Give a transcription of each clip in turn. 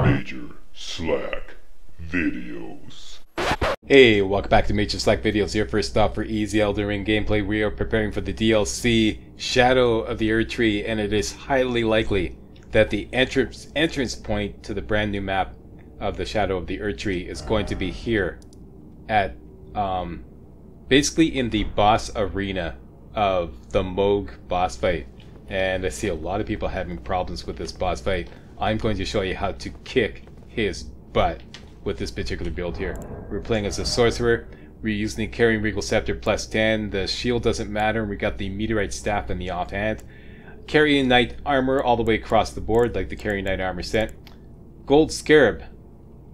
Major Slack Videos. Hey, welcome back to Major Slack Videos. Your first stop for easy Elden Ring gameplay. We are preparing for the DLC Shadow of the Erdtree, and it is highly likely that the entrance point to the brand new map of the Shadow of the Erdtree is going to be here at basically in the boss arena of the Mohg boss fight. And I see a lot of people having problems with this boss fight. I'm going to show you how to kick his butt with this particular build here. We're playing as a sorcerer. We're using the Carrying Regal Scepter plus 10. The shield doesn't matter. We got the Meteorite Staff in the offhand. Carrying Knight Armor all the way across the board, like the Carrying Knight Armor set. Gold Scarab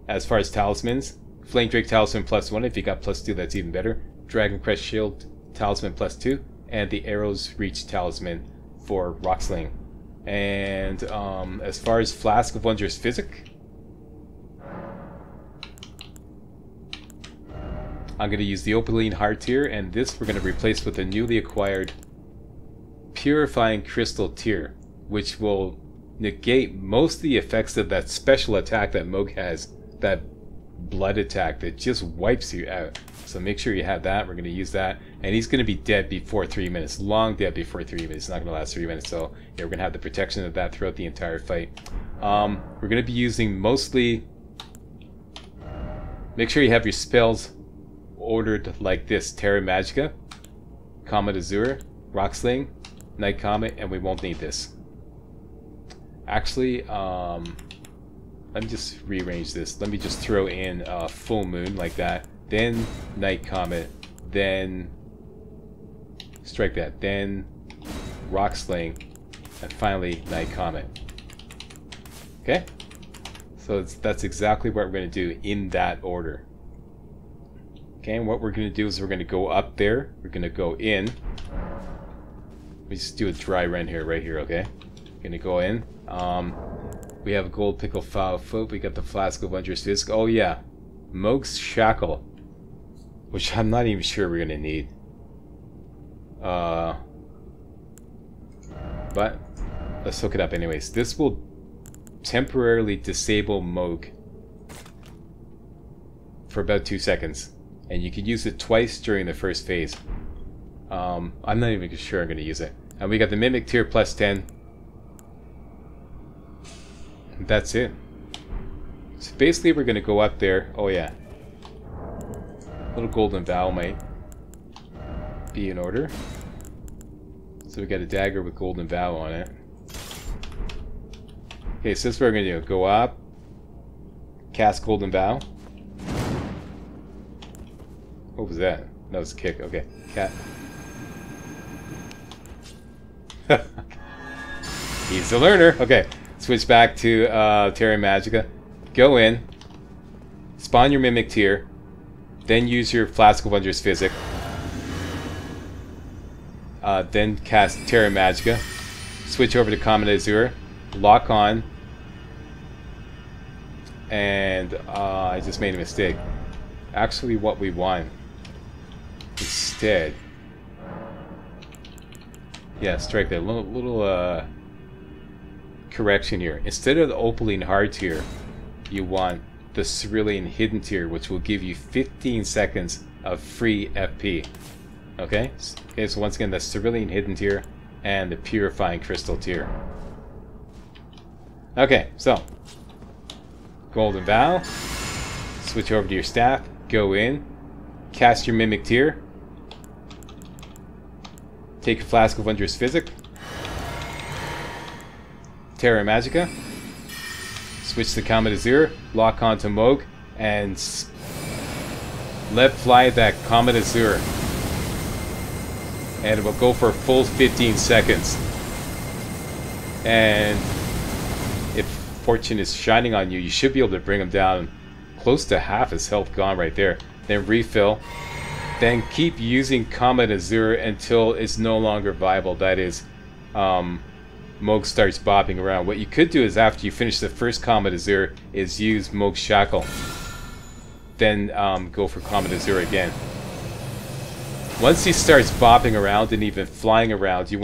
as far as talismans. Flame Drake Talisman plus 1. If you got plus 2, that's even better. Dragon Crest Shield Talisman plus 2. And the Arrow's Reach Talisman for Rocksling. And as far as Flask of Wondrous Physic, I'm going to use the Opaline Heart here, and this we're going to replace with a newly acquired Purifying Crystal Tear, which will negate most of the effects of that special attack that Mohg has, that blood attack that just wipes you out. So make sure you have that. We're going to use that, and he's going to be dead before 3 minutes, long dead before 3 minutes. It's not going to last 3 minutes, so yeah, we're going to have the protection of that throughout the entire fight. We're going to be using mostly, make sure you have your spells ordered like this: Terra Magica, Comet Azure, Rocksling, Night Comet, and we won't need this. Actually, let me just rearrange this. Let me just throw in Full Moon like that, then Night Comet, then strike that, then Rocksling, and finally Night Comet. Okay? So that's exactly what we're going to do in that order. Okay, and what we're going to do is we're going to go up there. We're going to go in. Let me just do a dry run here, right here, okay? Going to go in. We have a Gold Pickle Foul Foot. We got the Flask of Wondrous Physic. Oh yeah, Mohg's Shackle, which I'm not even sure we're going to need. But let's hook it up anyways. This will temporarily disable Mohg for about 2 seconds. And you can use it twice during the first phase. I'm not even sure I'm going to use it. And we got the Mimic Tear plus 10. And that's it. So basically we're going to go up there. Oh yeah. Little Golden Vow might be in order. So we got a dagger with Golden Vow on it. Okay, so this is what we're going to do. Go up. Cast Golden Vow. What was that? That was a kick. Okay. Cat. He's a learner. Okay. Switch back to Terra Magica. Go in. Spawn your Mimic Tear. Then use your Flask of Wondrous Physic. Then cast Terra Magica. Switch over to Comet Azure. Lock on. And I just made a mistake. Actually, what we want instead, yeah, strike that little correction here. Instead of the Opaline Heart Tear, you want the Cerulean Hidden Tear, which will give you 15 seconds of free FP. Okay? Okay, so once again, the Cerulean Hidden Tear and the Purifying Crystal Tear. Okay, so Golden Vow. Switch over to your staff. Go in. Cast your Mimic Tear. Take a Flask of Wondrous Physic. Terra Magica. Switch to Comet Azure. Lock on to Mohg. And let fly that Comet Azure. And it will go for a full 15 seconds. And if fortune is shining on you, you should be able to bring him down close to half his health gone right there. Then refill. Then keep using Comet Azure until it's no longer viable. That is, Mohg starts bopping around. What you could do is, after you finish the first Comet Azure, is use Mohg's Shackle. Then go for Comet Azure again. Once he starts bopping around and even flying around, you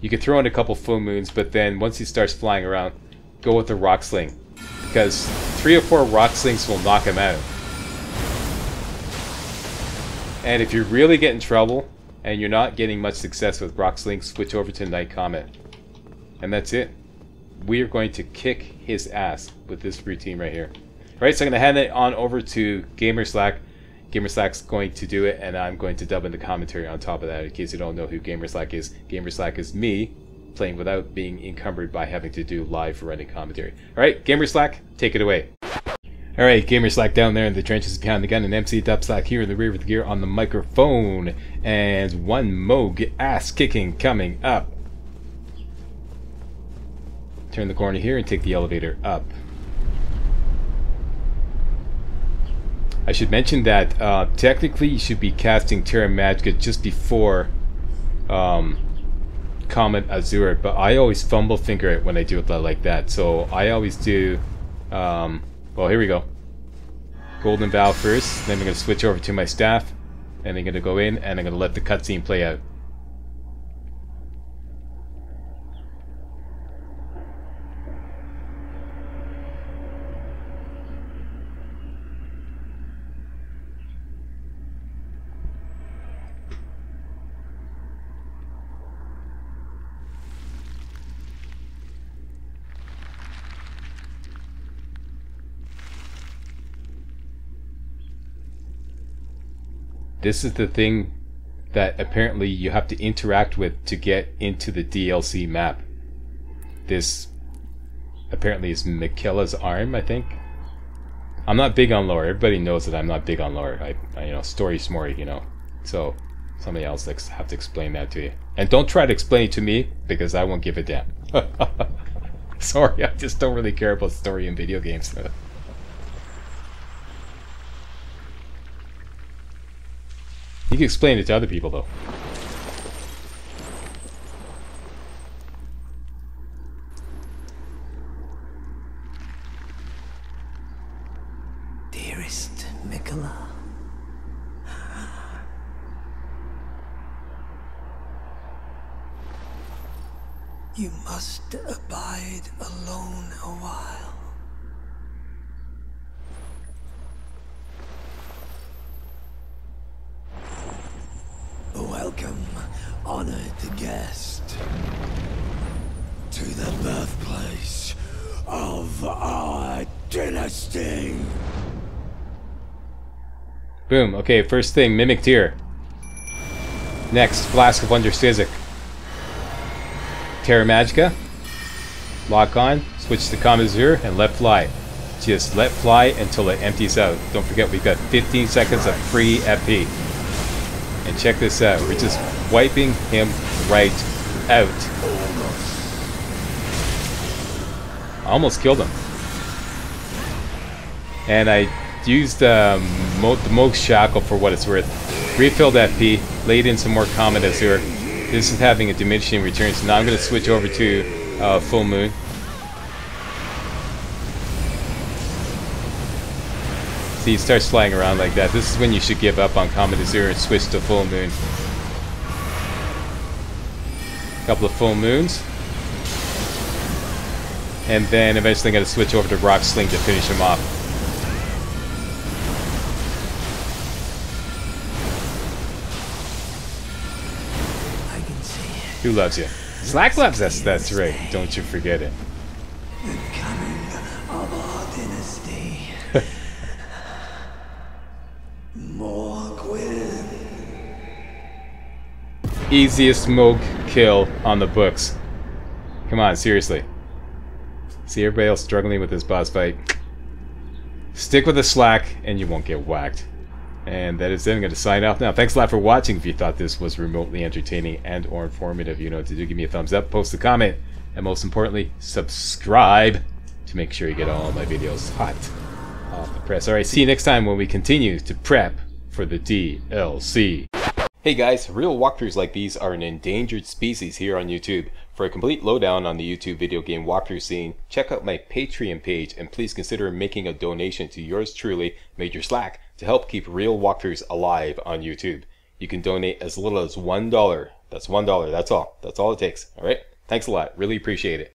can throw in a couple full moons, but then once he starts flying around, go with the Rocksling. because 3 or 4 rock slings will knock him out. And if you really get in trouble and you're not getting much success with rock slings, switch over to Knight Comet. And that's it. We are going to kick his ass with this routine right here. Alright, so I'm going to hand it on over to Gamerslack. Gamerslack's going to do it, and I'm going to dub in the commentary on top of that in case you don't know who Gamerslack is. Gamerslack is me playing without being encumbered by having to do live running commentary. Alright, Gamerslack, take it away. Alright, Gamerslack down there in the trenches behind the gun, and MC Dubslack here in the rear with the gear on the microphone. And one Moog ass kicking coming up. Turn the corner here and take the elevator up. I should mention that technically you should be casting Terra Magica just before Comet Azure, but I always fumble finger it when I do it like that. So I always do well, here we go. Golden Vow first, then I'm going to switch over to my staff, and I'm going to go in, and I'm going to let the cutscene play out. This is the thing that apparently you have to interact with to get into the DLC map. This apparently is Miquella's arm, I think. I'm not big on lore. Everybody knows that I'm not big on lore. I you know, story smory, you know. So somebody else have to explain that to you. And don't try to explain it to me, because I won't give a damn. Sorry, I just don't really care about story in video games. You can explain it to other people, though. Dearest Miquella, you must abide alone a while. Welcome, honored guest, to the birthplace of our dynasty. Boom. Okay, first thing, Mimic Tear. Next, Flask of Wonder Physic. Terra Magica. Lock on, switch to Comet Azure, and let fly. Just let fly until it empties out. Don't forget, we've got 15 seconds of free FP. And check this out, we're just wiping him right out. Almost killed him. And I used the Moog Shackle for what it's worth. Refilled FP, laid in some more Comet Azure. This is having a diminishing return, so now I'm going to switch over to Full Moon. See, he starts flying around like that. This is when you should give up on Comet Azure and switch to Full Moon. A couple of Full Moons. And then eventually I'm going to switch over to Rock Sling to finish him off. I can see it. Who loves you? Slack loves us, that's right. Don't you forget it. The coming of our dynasty. Morgwyn. Easiest Moog kill on the books. Come on, seriously. See everybody else struggling with this boss fight. Stick with the slack and you won't get whacked. And that is it. I'm going to sign off now. Thanks a lot for watching. If you thought this was remotely entertaining and or informative, you know what to do. Give me a thumbs up, post a comment, and most importantly, subscribe to make sure you get all my videos hot off the press. Alright, see you next time when we continue to prep for the DLC. Hey guys, real walkthroughs like these are an endangered species here on YouTube. For a complete lowdown on the YouTube video game walkthrough scene, check out my Patreon page and please consider making a donation to yours truly, Major Slack, to help keep real walkthroughs alive on YouTube. You can donate as little as $1. That's $1, that's all. That's all it takes, alright? Thanks a lot, really appreciate it.